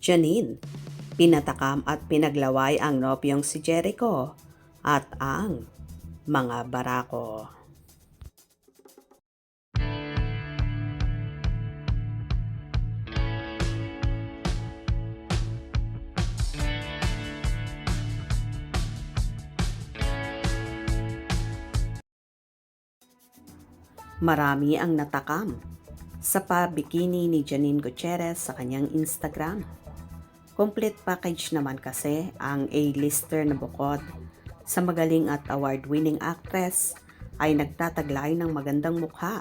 Janine, pinatakam at pinaglaway ang nobyong si Jericho at ang mga barako. Marami ang natakam sa pa-bikini ni Janine Gutierrez sa kanyang Instagram. Complete package naman kasi ang A-lister na bukod sa magaling at award-winning actress ay nagtataglay ng magandang mukha,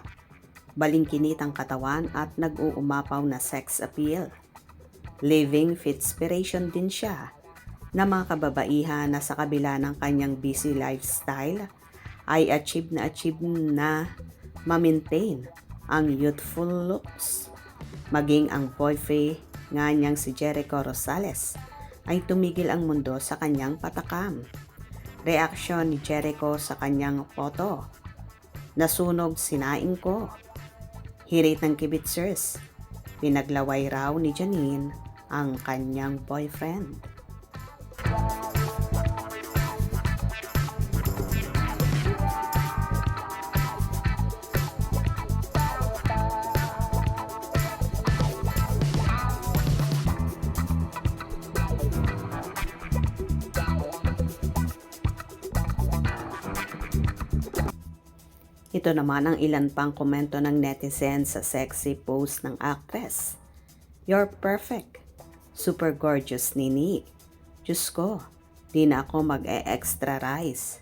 balingkinit ang katawan at nag-uumapaw na sex appeal. Living fitspiration din siya na mga kababaihan na sa kabila ng kanyang busy lifestyle ay achieve na ma-maintain ang youthful looks. Maging ang boyfriend nga niyang si Jericho Rosales ay tumigil ang mundo sa kanyang patakam. Reaksyon ni Jericho sa kanyang photo. Nasunog sinaing ko. Hirit ng kibitzers. Pinaglaway raw ni Janine ang kanyang boyfriend. Ito naman ang ilan pang komento ng netizens sa sexy post ng actress. You're perfect. Super gorgeous, Nini. Diyos ko, di na ako mag-e-extra rice.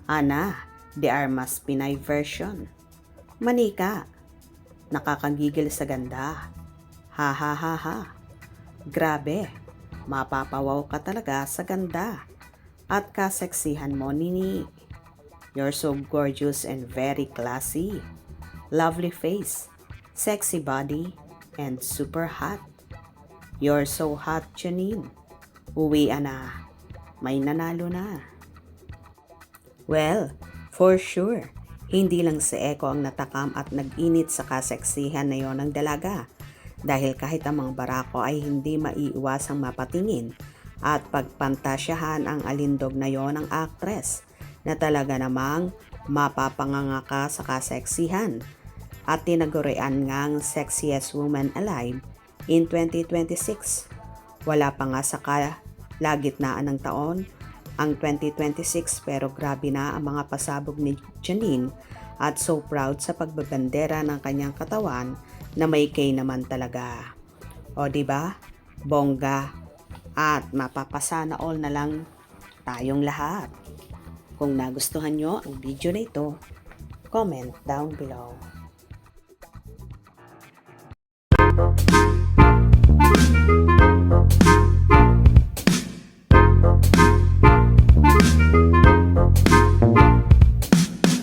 Ana, the Armas Pinay version. Manika, nakakagigil sa ganda. Ha ha ha ha. Grabe, mapapawaw ka talaga sa ganda. At kaseksihan mo, Nini. You're so gorgeous and very classy. Lovely face, sexy body, and super hot. You're so hot, Janine. Uwian na. May nanalo na. Well, for sure, hindi lang si Eko ang natakam at nag-init sa kaseksihan na yon ng dalaga. Dahil kahit ang mga barako ay hindi maiiwasang mapatingin at pagpantasyahan ang alindog na yon ng actress na talaga namang mapapanganga ka sa kaseksihan at tinagurian ngang sexiest woman alive in 2026. Wala pa nga sa kalagitnaan ng taon ang 2026 pero grabe na ang mga pasabog ni Janine at so proud sa pagbabandera ng kanyang katawan na may K naman talaga. O diba? Bongga at mapapasana all na lang tayong lahat. Kung nagustuhan nyo ang video na ito, comment down below.